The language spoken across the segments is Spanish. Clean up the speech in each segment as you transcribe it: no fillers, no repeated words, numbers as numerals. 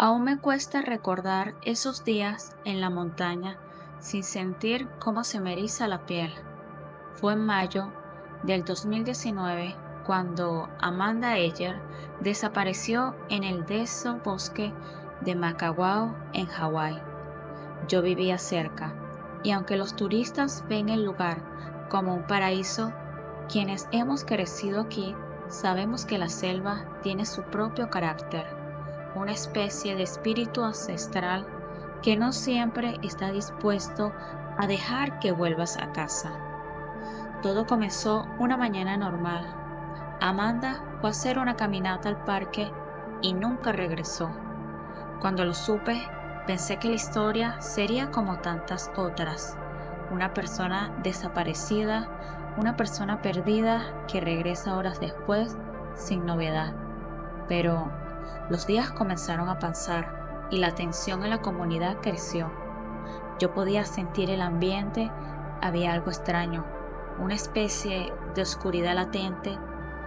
Aún me cuesta recordar esos días en la montaña sin sentir cómo se me eriza la piel. Fue en mayo del 2019 cuando Amanda Eger desapareció en el denso bosque de Makawao en Hawái. Yo vivía cerca y aunque los turistas ven el lugar como un paraíso, quienes hemos crecido aquí sabemos que la selva tiene su propio carácter, una especie de espíritu ancestral que no siempre está dispuesto a dejar que vuelvas a casa. Todo comenzó una mañana normal. Amanda fue a hacer una caminata al parque y nunca regresó. Cuando lo supe, pensé que la historia sería como tantas otras. Una persona desaparecida, una persona perdida que regresa horas después sin novedad. Pero los días comenzaron a pasar y la tensión en la comunidad creció. Yo podía sentir el ambiente, había algo extraño, una especie de oscuridad latente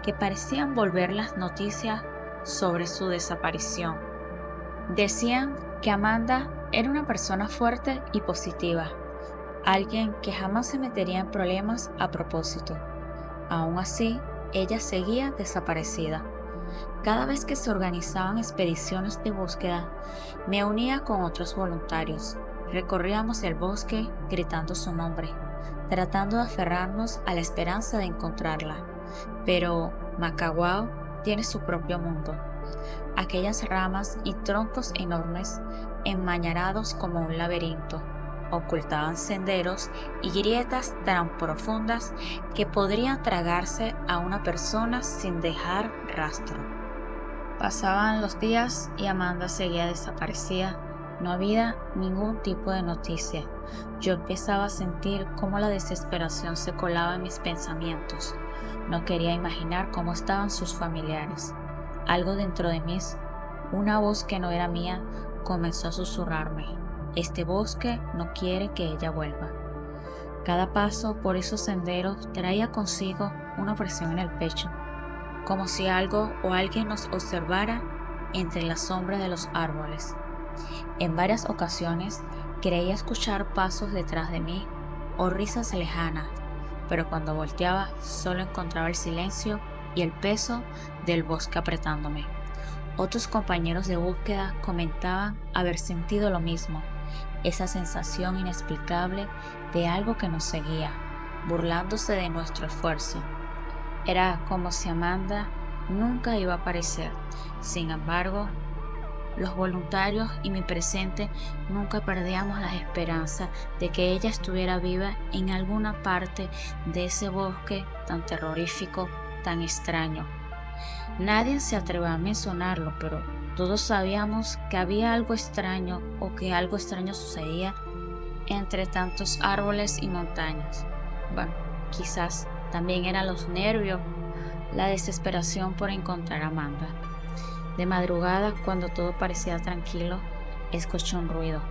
que parecía envolver las noticias sobre su desaparición. Decían que Amanda era una persona fuerte y positiva, alguien que jamás se metería en problemas a propósito. Aún así, ella seguía desaparecida. Cada vez que se organizaban expediciones de búsqueda, me unía con otros voluntarios. Recorríamos el bosque gritando su nombre, tratando de aferrarnos a la esperanza de encontrarla. Pero Makawao tiene su propio mundo. Aquellas ramas y troncos enormes, enmañarados como un laberinto, ocultaban senderos y grietas tan profundas que podrían tragarse a una persona sin dejar rastro. Pasaban los días y Amanda seguía desaparecida. No había ningún tipo de noticia. Yo empezaba a sentir cómo la desesperación se colaba en mis pensamientos. No quería imaginar cómo estaban sus familiares. Algo dentro de mí, una voz que no era mía, comenzó a susurrarme: este bosque no quiere que ella vuelva. Cada paso por esos senderos traía consigo una presión en el pecho, como si algo o alguien nos observara entre la sombra de los árboles. En varias ocasiones creía escuchar pasos detrás de mí o risas lejanas, pero cuando volteaba solo encontraba el silencio y el peso del bosque apretándome. Otros compañeros de búsqueda comentaban haber sentido lo mismo, esa sensación inexplicable de algo que nos seguía, burlándose de nuestro esfuerzo. Era como si Amanda nunca iba a aparecer. Sin embargo, los voluntarios y mi presente nunca perdíamos la esperanza de que ella estuviera viva en alguna parte de ese bosque tan terrorífico, tan extraño. Nadie se atrevía a mencionarlo, pero todos sabíamos que había algo extraño o que algo extraño sucedía entre tantos árboles y montañas. Bueno, quizás también eran los nervios, la desesperación por encontrar a Amanda. De madrugada, cuando todo parecía tranquilo, escuché un ruido.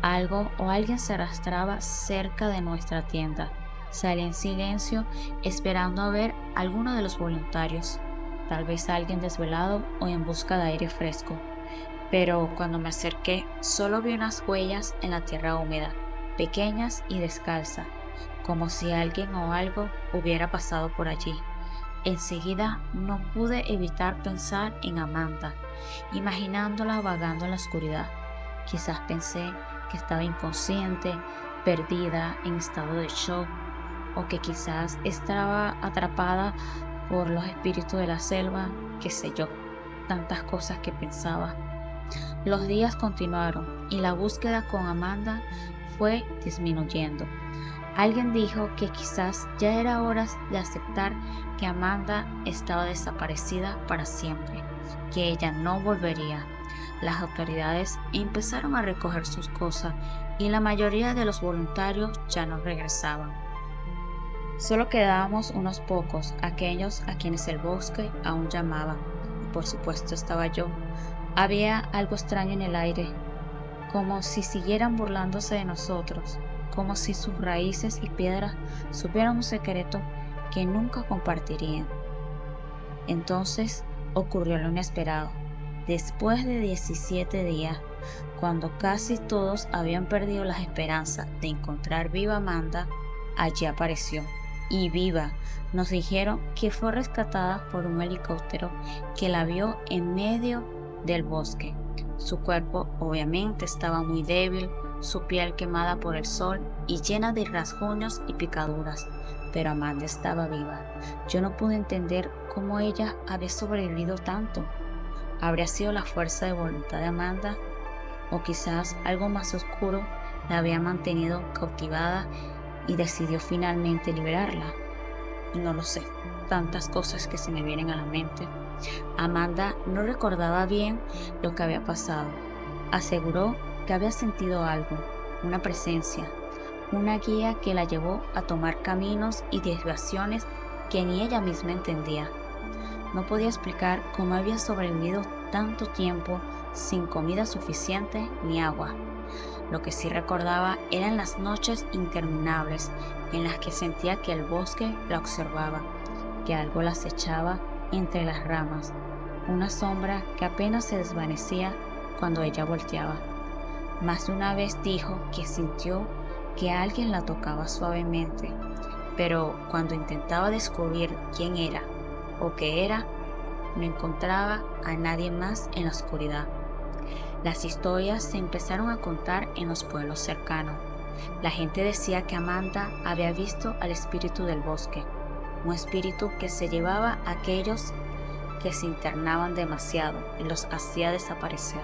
Algo o alguien se arrastraba cerca de nuestra tienda. Salí en silencio, esperando a ver a alguno de los voluntarios, tal vez alguien desvelado o en busca de aire fresco. Pero cuando me acerqué, solo vi unas huellas en la tierra húmeda, pequeñas y descalzas, como si alguien o algo hubiera pasado por allí. Enseguida no pude evitar pensar en Amanda, imaginándola vagando en la oscuridad. Quizás pensé que estaba inconsciente, perdida, en estado de shock, o que quizás estaba atrapada por los espíritus de la selva, qué sé yo, tantas cosas que pensaba. Los días continuaron y la búsqueda con Amanda fue disminuyendo. Alguien dijo que quizás ya era hora de aceptar que Amanda estaba desaparecida para siempre, que ella no volvería. Las autoridades empezaron a recoger sus cosas y la mayoría de los voluntarios ya no regresaban. Solo quedábamos unos pocos, aquellos a quienes el bosque aún llamaba, y por supuesto estaba yo. Había algo extraño en el aire, como si siguieran burlándose de nosotros, como si sus raíces y piedras supieran un secreto que nunca compartirían. Entonces ocurrió lo inesperado. Después de 17 días, cuando casi todos habían perdido las esperanzas de encontrar viva a Amanda, allí apareció. Y viva, nos dijeron que fue rescatada por un helicóptero que la vio en medio del bosque. Su cuerpo obviamente estaba muy débil, su piel quemada por el sol y llena de rasguños y picaduras, pero Amanda estaba viva. Yo no pude entender cómo ella había sobrevivido tanto. ¿Habría sido la fuerza de voluntad de Amanda? ¿O quizás algo más oscuro la había mantenido cautivada y decidió finalmente liberarla? No lo sé, tantas cosas que se me vienen a la mente. Amanda no recordaba bien lo que había pasado. Aseguró que había sentido algo, una presencia, una guía que la llevó a tomar caminos y desviaciones que ni ella misma entendía. No podía explicar cómo había sobrevivido tanto tiempo sin comida suficiente ni agua. Lo que sí recordaba eran las noches interminables en las que sentía que el bosque la observaba, que algo la acechaba entre las ramas, una sombra que apenas se desvanecía cuando ella volteaba. Más de una vez dijo que sintió que alguien la tocaba suavemente, pero cuando intentaba descubrir quién era o qué era, no encontraba a nadie más en la oscuridad. Las historias se empezaron a contar en los pueblos cercanos. La gente decía que Amanda había visto al espíritu del bosque, un espíritu que se llevaba a aquellos que se internaban demasiado y los hacía desaparecer.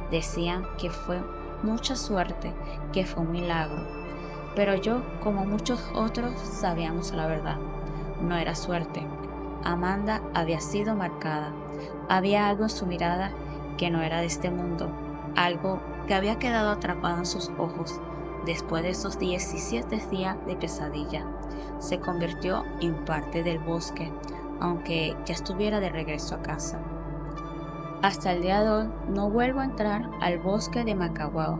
Decían que fue mucha suerte, que fue un milagro, pero yo, como muchos otros, sabíamos la verdad. No era suerte. Amanda había sido marcada. Había algo en su mirada que no era de este mundo, algo que había quedado atrapado en sus ojos después de esos 17 días de pesadilla. Se convirtió en parte del bosque, aunque ya estuviera de regreso a casa. Hasta el día de hoy no vuelvo a entrar al bosque de Macaguao,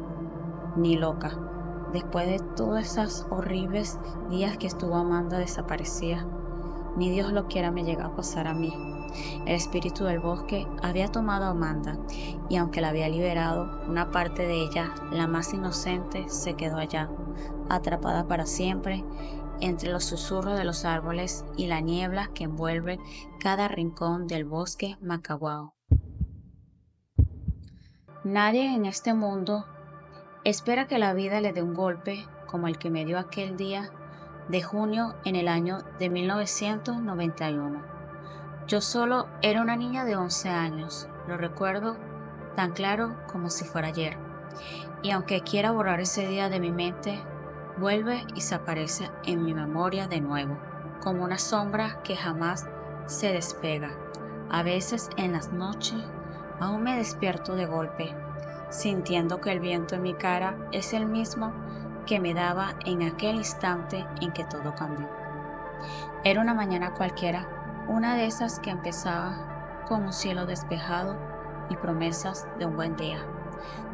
ni loca, después de todos esos horribles días que estuvo Amanda desaparecida. Ni Dios lo quiera me llega a pasar a mí. El espíritu del bosque había tomado a Amanda, y aunque la había liberado, una parte de ella, la más inocente, se quedó allá, atrapada para siempre entre los susurros de los árboles y la niebla que envuelve cada rincón del bosque Macaguao. Nadie en este mundo espera que la vida le dé un golpe como el que me dio aquel día de junio en el año de 1991. Yo solo era una niña de 11 años, lo recuerdo tan claro como si fuera ayer. Y aunque quiera borrar ese día de mi mente, vuelve y se aparece en mi memoria de nuevo, como una sombra que jamás se despega. A veces en las noches aún me despierto de golpe, sintiendo que el viento en mi cara es el mismo que me daba en aquel instante en que todo cambió. Era una mañana cualquiera, una de esas que empezaba con un cielo despejado y promesas de un buen día.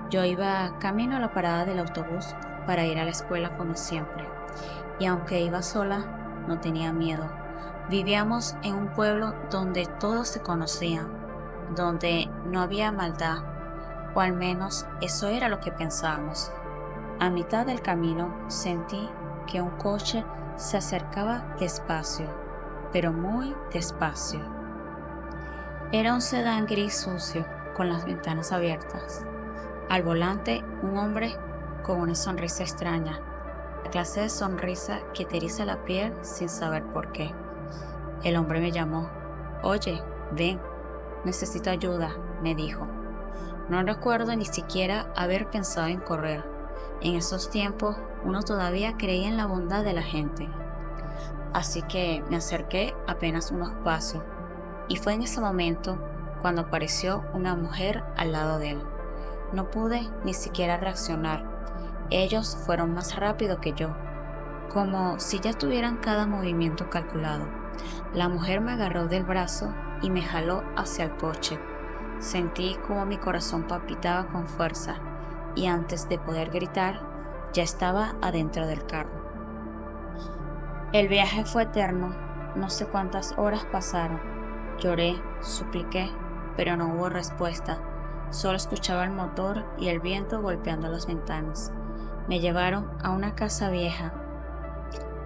Yo iba camino a la parada del autobús para ir a la escuela como siempre, y aunque iba sola, no tenía miedo. Vivíamos en un pueblo donde todos se conocían, donde no había maldad, o al menos eso era lo que pensábamos. A mitad del camino sentí que un coche se acercaba despacio, pero muy despacio. Era un sedán gris sucio, con las ventanas abiertas. Al volante, un hombre con una sonrisa extraña, la clase de sonrisa que te eriza la piel sin saber por qué. El hombre me llamó. «Oye, ven, necesito ayuda», me dijo. No recuerdo ni siquiera haber pensado en correr. En esos tiempos uno todavía creía en la bondad de la gente. Así que me acerqué apenas unos pasos, y fue en ese momento cuando apareció una mujer al lado de él. No pude ni siquiera reaccionar. Ellos fueron más rápido que yo, como si ya tuvieran cada movimiento calculado. La mujer me agarró del brazo y me jaló hacia el coche. Sentí como mi corazón palpitaba con fuerza, y antes de poder gritar, ya estaba adentro del carro. El viaje fue eterno, no sé cuántas horas pasaron. Lloré, supliqué, pero no hubo respuesta. Solo escuchaba el motor y el viento golpeando las ventanas. Me llevaron a una casa vieja,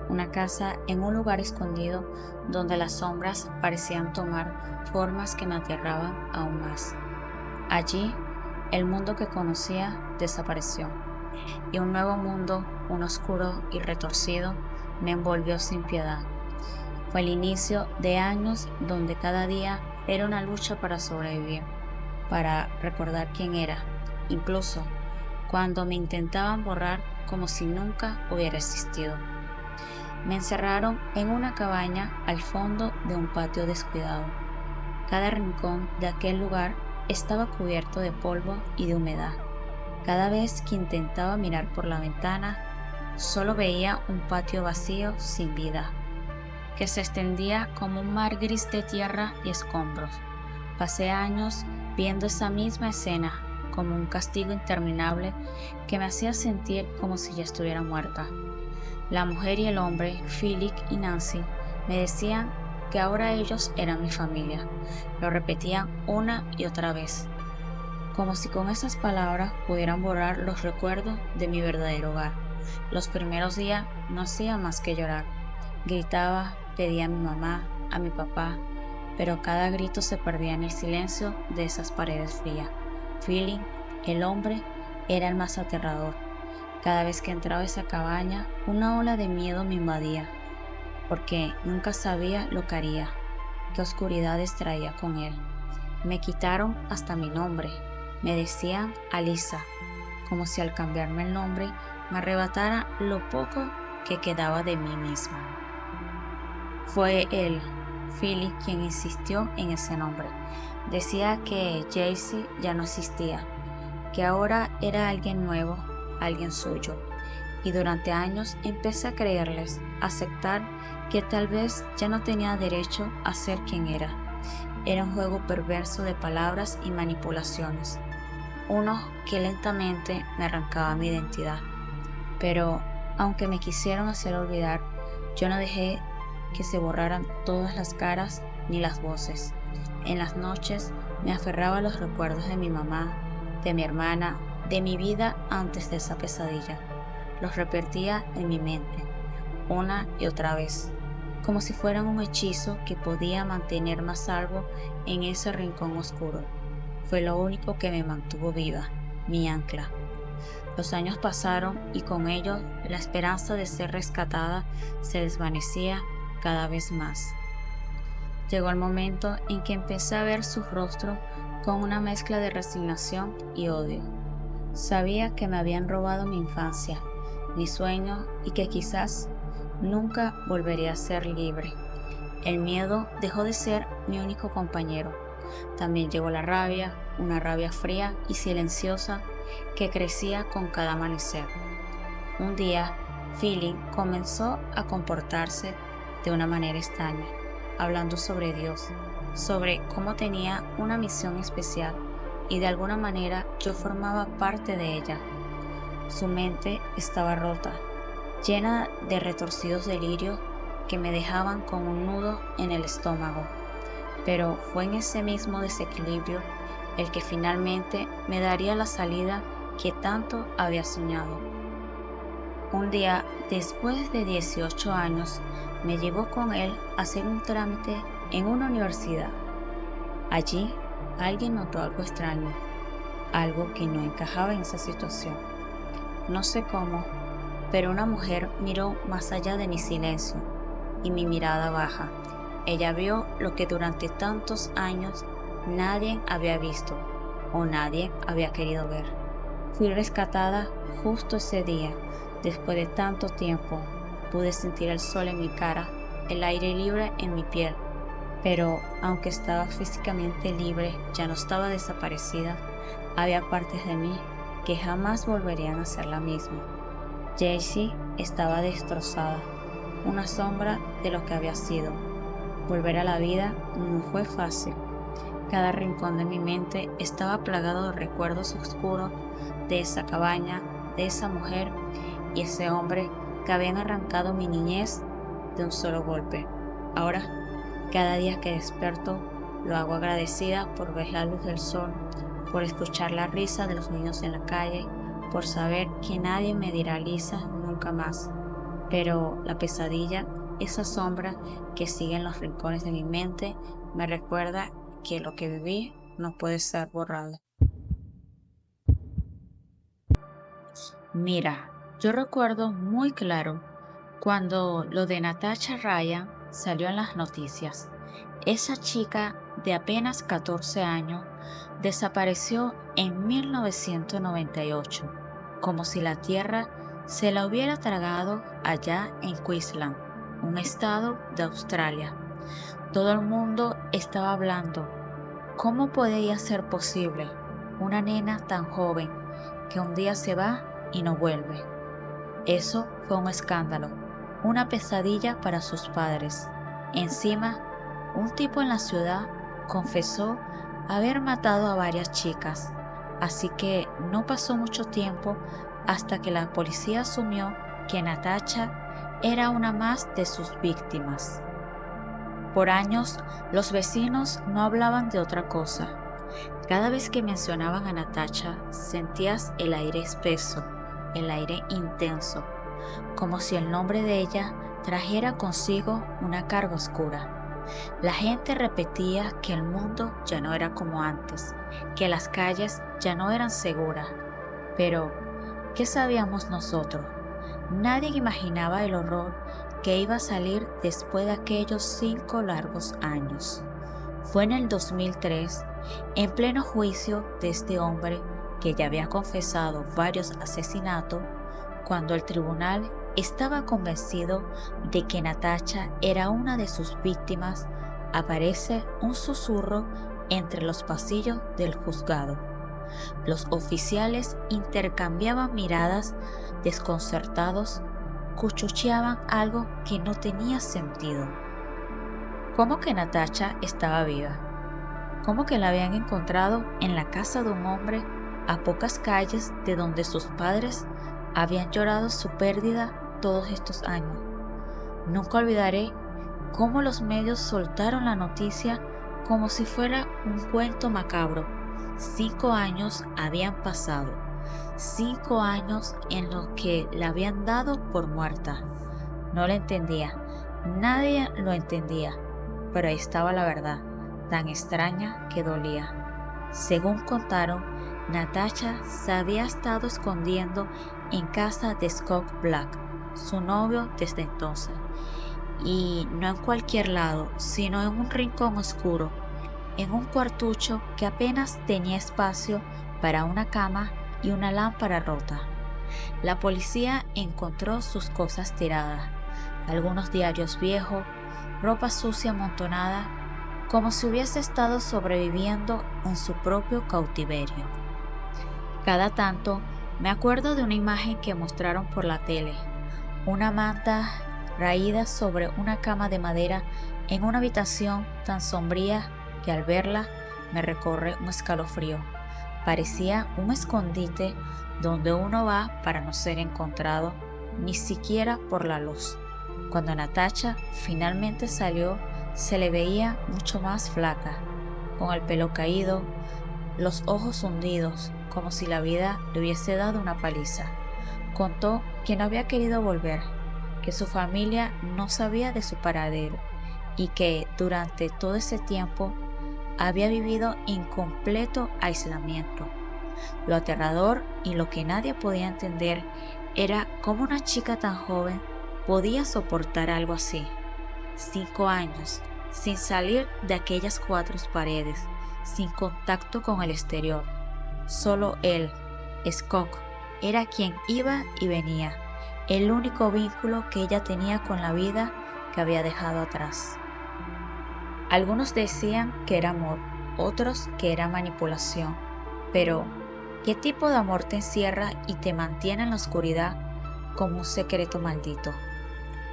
una casa en un lugar escondido donde las sombras parecían tomar formas que me aterraban aún más. Allí, el mundo que conocía desapareció, y un nuevo mundo, un oscuro y retorcido, me envolvió sin piedad. Fue el inicio de años donde cada día era una lucha para sobrevivir, para recordar quién era, incluso cuando me intentaban borrar como si nunca hubiera existido. Me encerraron en una cabaña al fondo de un patio descuidado. Cada rincón de aquel lugar estaba cubierto de polvo y de humedad. Cada vez que intentaba mirar por la ventana, solo veía un patio vacío sin vida, que se extendía como un mar gris de tierra y escombros. Pasé años viendo esa misma escena como un castigo interminable que me hacía sentir como si ya estuviera muerta. La mujer y el hombre, Philip y Nancy, me decían que ahora ellos eran mi familia. Lo repetían una y otra vez, como si con esas palabras pudieran borrar los recuerdos de mi verdadero hogar. Los primeros días no hacía más que llorar. Gritaba, pedía a mi mamá, a mi papá, pero cada grito se perdía en el silencio de esas paredes frías. Philip, el hombre, era el más aterrador. Cada vez que entraba a esa cabaña, una ola de miedo me invadía, porque nunca sabía lo que haría, qué oscuridades traía con él. Me quitaron hasta mi nombre. Me decían Alisa, como si al cambiarme el nombre me arrebatara lo poco que quedaba de mí misma. Fue él, Philip, quien insistió en ese nombre. Decía que Jaycee ya no existía, que ahora era alguien nuevo, alguien suyo. Y durante años empecé a creerles, a aceptar que tal vez ya no tenía derecho a ser quien era. Era un juego perverso de palabras y manipulaciones, uno que lentamente me arrancaba mi identidad. Pero, aunque me quisieron hacer olvidar, yo no dejé que se borraran todas las caras ni las voces. En las noches me aferraba a los recuerdos de mi mamá, de mi hermana, de mi vida antes de esa pesadilla. Los repetía en mi mente, una y otra vez, como si fueran un hechizo que podía mantenerme a salvo en ese rincón oscuro. Fue lo único que me mantuvo viva, mi ancla. Los años pasaron y con ellos la esperanza de ser rescatada se desvanecía cada vez más. Llegó el momento en que empecé a ver su rostro con una mezcla de resignación y odio. Sabía que me habían robado mi infancia, mis sueños y que quizás nunca volvería a ser libre. El miedo dejó de ser mi único compañero. También llegó la rabia, una rabia fría y silenciosa que crecía con cada amanecer. Un día, Philip comenzó a comportarse de una manera extraña, hablando sobre Dios, sobre cómo tenía una misión especial y de alguna manera yo formaba parte de ella. Su mente estaba rota, llena de retorcidos delirios que me dejaban con un nudo en el estómago. Pero fue en ese mismo desequilibrio el que finalmente me daría la salida que tanto había soñado. Un día, después de 18 años, me llevó con él a hacer un trámite en una universidad. Allí, alguien notó algo extraño, algo que no encajaba en esa situación. No sé cómo, pero una mujer miró más allá de mi silencio y mi mirada baja. Ella vio lo que durante tantos años nadie había visto o nadie había querido ver. Fui rescatada justo ese día. Después de tanto tiempo, pude sentir el sol en mi cara, el aire libre en mi piel. Pero aunque estaba físicamente libre, ya no estaba desaparecida, había partes de mí que jamás volverían a ser la misma. Jaycee estaba destrozada, una sombra de lo que había sido. Volver a la vida no fue fácil. Cada rincón de mi mente estaba plagado de recuerdos oscuros de esa cabaña, de esa mujer y ese hombre que habían arrancado mi niñez de un solo golpe. Ahora, cada día que despierto, Lo hago agradecida por ver la luz del sol, por escuchar la risa de los niños en la calle, por saber que nadie me dirá Lisa nunca más. Pero la pesadilla, esa sombra que sigue en los rincones de mi mente, me recuerda que lo que viví no puede ser borrado. Mira, yo recuerdo muy claro cuando lo de Natasha Ryan salió en las noticias. Esa chica de apenas 14 años desapareció en 1998, como si la tierra se la hubiera tragado allá en Queensland, un estado de Australia. Todo el mundo estaba hablando. ¿Cómo podía ser posible una nena tan joven que un día se va y no vuelve? Eso fue un escándalo, una pesadilla para sus padres. Encima, un tipo en la ciudad confesó haber matado a varias chicas, así que no pasó mucho tiempo hasta que la policía asumió que Natasha era una más de sus víctimas. Por años, los vecinos no hablaban de otra cosa. Cada vez que mencionaban a Natasha, sentías el aire espeso, el aire intenso, como si el nombre de ella trajera consigo una carga oscura. La gente repetía que el mundo ya no era como antes, que las calles ya no eran seguras. Pero, ¿qué sabíamos nosotros? Nadie imaginaba el horror que iba a salir después de aquellos 5 largos años. Fue en el 2003, en pleno juicio de este hombre que ya había confesado varios asesinatos, cuando el tribunal estaba convencido de que Natasha era una de sus víctimas, aparece un susurro entre los pasillos del juzgado. Los oficiales intercambiaban miradas desconcertados, cuchucheaban algo que no tenía sentido. ¿Cómo que Natasha estaba viva? ¿Cómo que la habían encontrado en la casa de un hombre a pocas calles de donde sus padres habían llorado su pérdida todos estos años? Nunca olvidaré cómo los medios soltaron la noticia como si fuera un cuento macabro. 5 años habían pasado, 5 años en los que la habían dado por muerta. No la entendía, nadie lo entendía, pero ahí estaba la verdad, tan extraña que dolía. Según contaron, Natasha se había estado escondiendo en casa de Scott Black, su novio desde entonces, y no en cualquier lado, sino en un rincón oscuro, en un cuartucho que apenas tenía espacio para una cama y una lámpara rota. La policía encontró sus cosas tiradas, algunos diarios viejos, ropa sucia amontonada, como si hubiese estado sobreviviendo en su propio cautiverio. Cada tanto me acuerdo de una imagen que mostraron por la tele, una manta raída sobre una cama de madera en una habitación tan sombría que al verla me recorre un escalofrío. Parecía un escondite donde uno va para no ser encontrado, ni siquiera por la luz. Cuando Natasha finalmente salió, se le veía mucho más flaca, con el pelo caído, los ojos hundidos, como si la vida le hubiese dado una paliza. Contó que no había querido volver, que su familia no sabía de su paradero y que durante todo ese tiempo había vivido en completo aislamiento. Lo aterrador y lo que nadie podía entender era cómo una chica tan joven podía soportar algo así. 5 años, sin salir de aquellas 4 paredes, sin contacto con el exterior. Solo él, Scott, era quien iba y venía, el único vínculo que ella tenía con la vida que había dejado atrás. Algunos decían que era amor, otros que era manipulación, pero ¿qué tipo de amor te encierra y te mantiene en la oscuridad como un secreto maldito?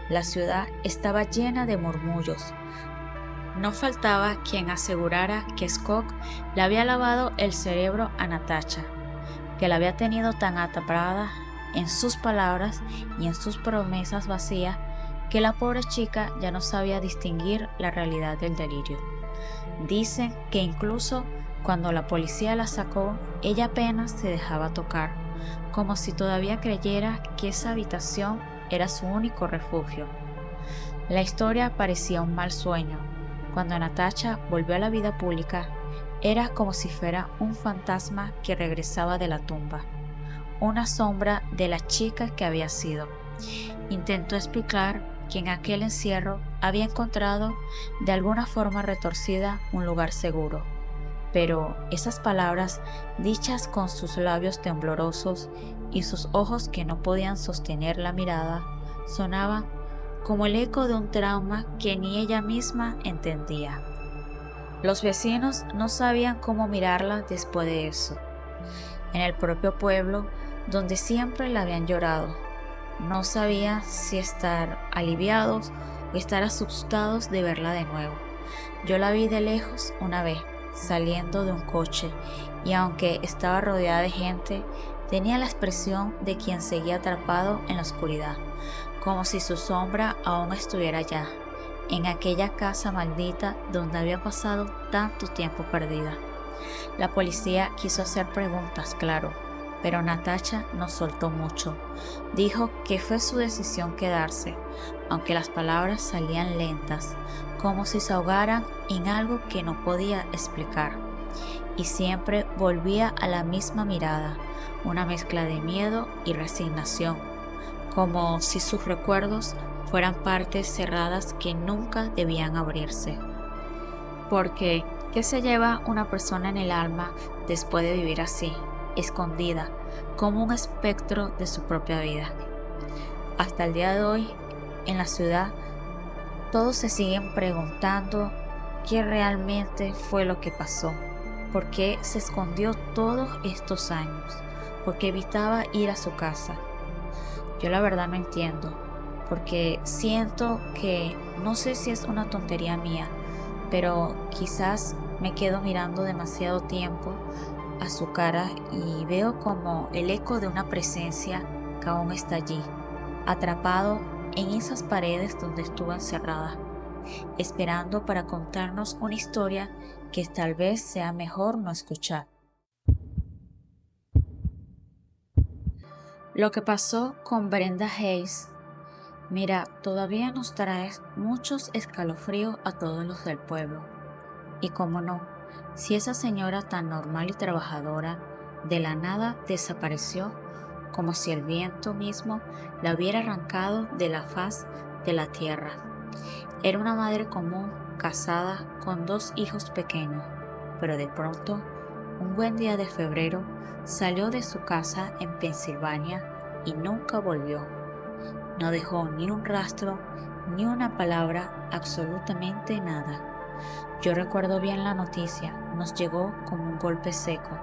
La ciudad estaba llena de murmullos. No faltaba quien asegurara que Scott le había lavado el cerebro a Natasha, que la había tenido tan atrapada en sus palabras y en sus promesas vacías que la pobre chica ya no sabía distinguir la realidad del delirio. Dicen que incluso cuando la policía la sacó, ella apenas se dejaba tocar, como si todavía creyera que esa habitación era su único refugio. La historia parecía un mal sueño. Cuando Natasha volvió a la vida pública, era como si fuera un fantasma que regresaba de la tumba, una sombra de la chica que había sido. Intentó explicar que en aquel encierro había encontrado de alguna forma retorcida un lugar seguro, pero esas palabras, dichas con sus labios temblorosos y sus ojos que no podían sostener la mirada, sonaban como el eco de un trauma que ni ella misma entendía. Los vecinos no sabían cómo mirarla después de eso. En el propio pueblo, donde siempre la habían llorado, no sabía si estar aliviados o estar asustados de verla de nuevo. Yo la vi de lejos una vez, saliendo de un coche, y aunque estaba rodeada de gente, tenía la expresión de quien seguía atrapado en la oscuridad, como si su sombra aún estuviera allá, en aquella casa maldita donde había pasado tanto tiempo perdida. La policía quiso hacer preguntas, claro, pero Natasha no soltó mucho. Dijo que fue su decisión quedarse, aunque las palabras salían lentas, como si se ahogaran en algo que no podía explicar. Y siempre volvía a la misma mirada, una mezcla de miedo y resignación, como si sus recuerdos fueran partes cerradas que nunca debían abrirse. Porque, ¿qué se lleva una persona en el alma después de vivir así, escondida, como un espectro de su propia vida? Hasta el día de hoy, en la ciudad, todos se siguen preguntando qué realmente fue lo que pasó, por qué se escondió todos estos años, por qué evitaba ir a su casa. Yo la verdad no entiendo, porque siento que no sé si es una tontería mía, pero quizás me quedo mirando demasiado tiempo a su cara y veo como el eco de una presencia que aún está allí, atrapado en esas paredes donde estuvo encerrada, esperando para contarnos una historia que tal vez sea mejor no escuchar. Lo que pasó con Brenda Hayes, mira, todavía nos trae muchos escalofríos a todos los del pueblo. Y cómo no, si esa señora tan normal y trabajadora de la nada desapareció, como si el viento mismo la hubiera arrancado de la faz de la tierra. Era una madre común, casada, con 2 hijos pequeños, pero de pronto, un buen día de febrero, salió de su casa en Pensilvania y nunca volvió. No dejó ni un rastro, ni una palabra, absolutamente nada. Yo recuerdo bien la noticia, nos llegó como un golpe seco.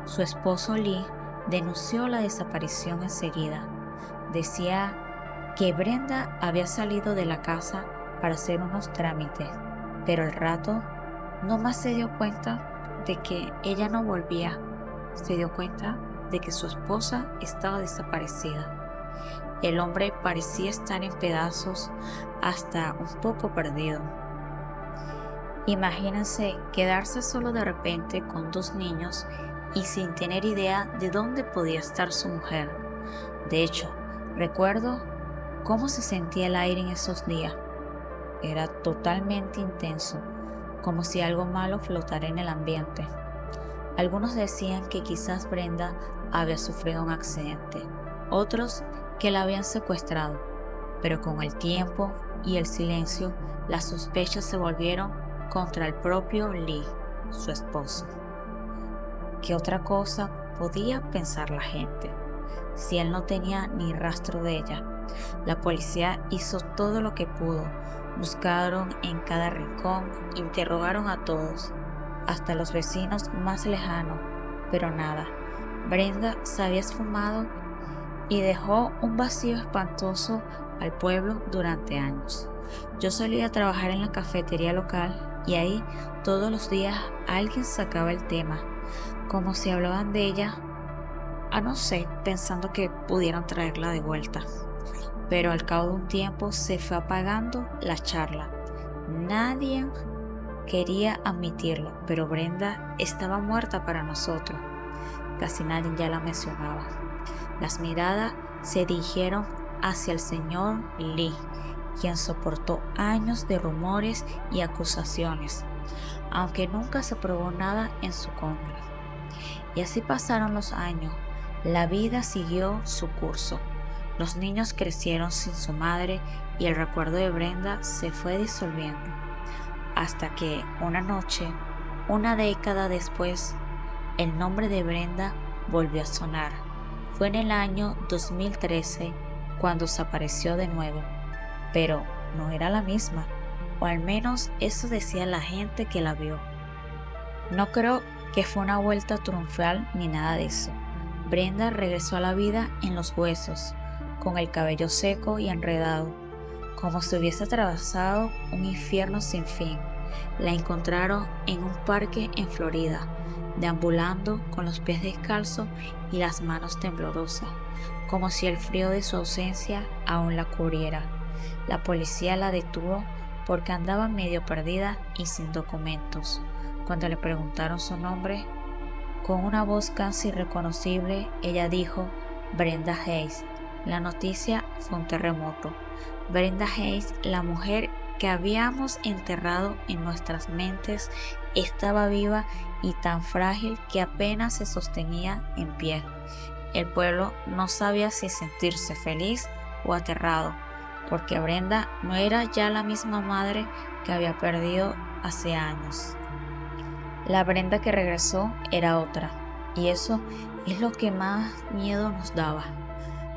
Su esposo Lee denunció la desaparición enseguida. Decía que Brenda había salido de la casa para hacer unos trámites, pero al rato no más se dio cuenta de que ella no volvía. Se dio cuenta de que su esposa estaba desaparecida. El hombre parecía estar en pedazos, hasta un poco perdido. Imagínense quedarse solo de repente con 2 niños y sin tener idea de dónde podía estar su mujer. De hecho, recuerdo cómo se sentía el aire en esos días. Era totalmente intenso, como si algo malo flotara en el ambiente. Algunos decían que quizás Brenda había sufrido un accidente, otros que la habían secuestrado, pero con el tiempo y el silencio, las sospechas se volvieron contra el propio Lee, su esposo. ¿Qué otra cosa podía pensar la gente si él no tenía ni rastro de ella? La policía hizo todo lo que pudo, buscaron en cada rincón, interrogaron a todos, hasta los vecinos más lejanos, pero nada. Brenda se había esfumado y dejó un vacío espantoso al pueblo durante años. Yo solía trabajar en la cafetería local y ahí todos los días alguien sacaba el tema, como si hablaban de ella, no sé, pensando que pudieran traerla de vuelta. pero al cabo de un tiempo se fue apagando la charla. Nadie quería admitirlo, pero Brenda estaba muerta para nosotros. Casi nadie ya la mencionaba. Las miradas se dirigieron hacia el señor Lee, quien soportó años de rumores y acusaciones, aunque nunca se probó nada en su contra. Y así pasaron los años. La vida siguió su curso. Los niños crecieron sin su madre y el recuerdo de Brenda se fue disolviendo. Hasta que una noche, una década después, el nombre de Brenda volvió a sonar. Fue en el año 2013 cuando se apareció de nuevo, pero no era la misma, o al menos eso decía la gente que la vio. No creo que fue una vuelta triunfal ni nada de eso. Brenda regresó a la vida en los huesos, con el cabello seco y enredado, como si hubiese atravesado un infierno sin fin. La encontraron en un parque en Florida, deambulando con los pies descalzos y las manos temblorosas, como si el frío de su ausencia aún la cubriera. La policía la detuvo porque andaba medio perdida y sin documentos. Cuando le preguntaron su nombre, con una voz casi irreconocible, ella dijo Brenda Hayes. La noticia fue un terremoto. Brenda Hayes, la mujer que habíamos enterrado en nuestras mentes, estaba viva y tan frágil que apenas se sostenía en pie. El pueblo no sabía si sentirse feliz o aterrado, porque Brenda no era ya la misma madre que había perdido hace años. La Brenda que regresó era otra, y eso es lo que más miedo nos daba.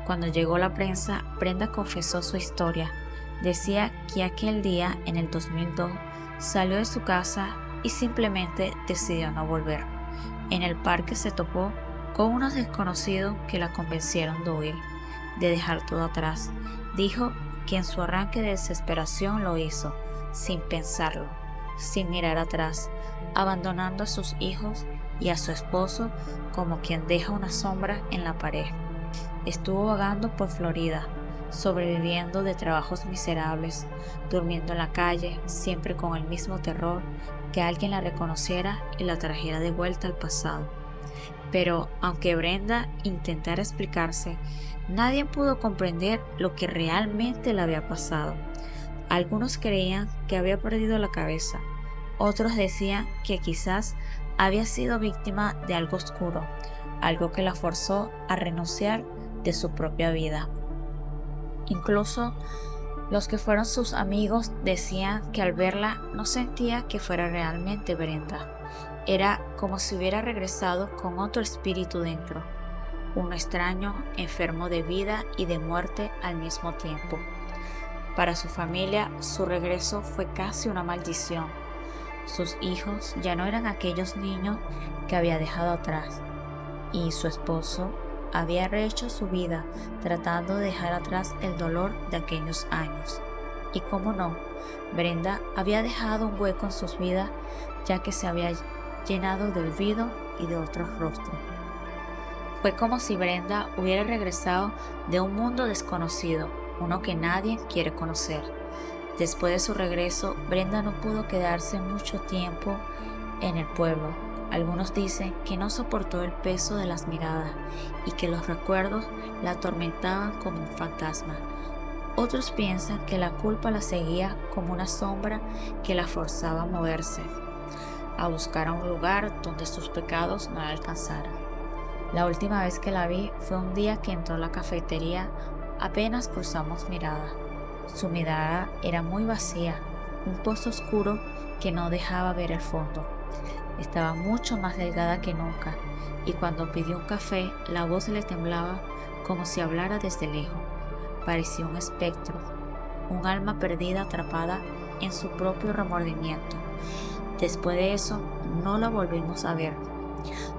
Cuando llegó la prensa, Brenda confesó su historia. Decía que aquel día, en el 2002, salió de su casa y simplemente decidió no volver. En el parque se topó con unos desconocidos que la convencieron de huir, de dejar todo atrás. Dijo que en su arranque de desesperación lo hizo, sin pensarlo, sin mirar atrás, abandonando a sus hijos y a su esposo como quien deja una sombra en la pared. Estuvo vagando por Florida, sobreviviendo de trabajos miserables, durmiendo en la calle, siempre con el mismo terror que alguien la reconociera y la trajera de vuelta al pasado. Pero aunque Brenda intentara explicarse, nadie pudo comprender lo que realmente le había pasado. Algunos creían que había perdido la cabeza, otros decían que quizás había sido víctima de algo oscuro, algo que la forzó a renunciar de su propia vida. Incluso los que fueron sus amigos decían que al verla no sentía que fuera realmente Brenda. Era como si hubiera regresado con otro espíritu dentro, uno extraño, enfermo de vida y de muerte al mismo tiempo. Para su familia, su regreso fue casi una maldición. Sus hijos ya no eran aquellos niños que había dejado atrás, y su esposo había rehecho su vida tratando de dejar atrás el dolor de aquellos años. Y cómo no, Brenda había dejado un hueco en sus vidas, ya que se había llenado de olvido y de otros rostros. Fue como si Brenda hubiera regresado de un mundo desconocido, uno que nadie quiere conocer. Después de su regreso, Brenda no pudo quedarse mucho tiempo en el pueblo. Algunos dicen que no soportó el peso de las miradas y que los recuerdos la atormentaban como un fantasma. Otros piensan que la culpa la seguía como una sombra que la forzaba a moverse, a buscar a un lugar donde sus pecados no la alcanzaran. La última vez que la vi fue un día que entró a la cafetería, apenas cruzamos mirada. Su mirada era muy vacía, un pozo oscuro que no dejaba ver el fondo. Estaba mucho más delgada que nunca, y cuando pidió un café, la voz le temblaba como si hablara desde lejos. Parecía un espectro, un alma perdida atrapada en su propio remordimiento. Después de eso, no la volvimos a ver.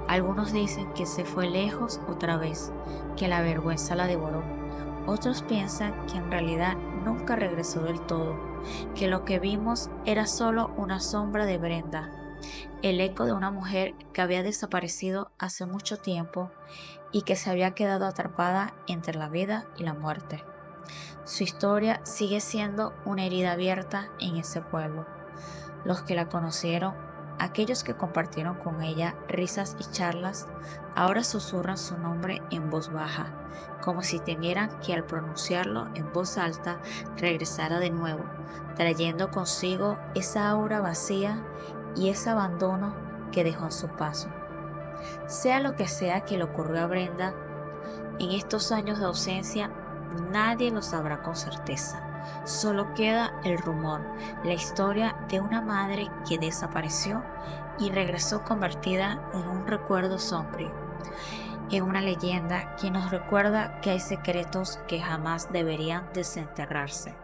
Algunos dicen que se fue lejos otra vez, que la vergüenza la devoró. Otros piensan que en realidad nunca regresó del todo, que lo que vimos era solo una sombra de Brenda, el eco de una mujer que había desaparecido hace mucho tiempo y que se había quedado atrapada entre la vida y la muerte. Su historia sigue siendo una herida abierta en ese pueblo. Los que la conocieron, aquellos que compartieron con ella risas y charlas, ahora susurran su nombre en voz baja, como si temieran que al pronunciarlo en voz alta regresara de nuevo, trayendo consigo esa aura vacía y ese abandono que dejó en su paso. Sea lo que sea que le ocurrió a Brenda, en estos años de ausencia, nadie lo sabrá con certeza. Solo queda el rumor, la historia de una madre que desapareció y regresó convertida en un recuerdo sombrío, en una leyenda que nos recuerda que hay secretos que jamás deberían desenterrarse.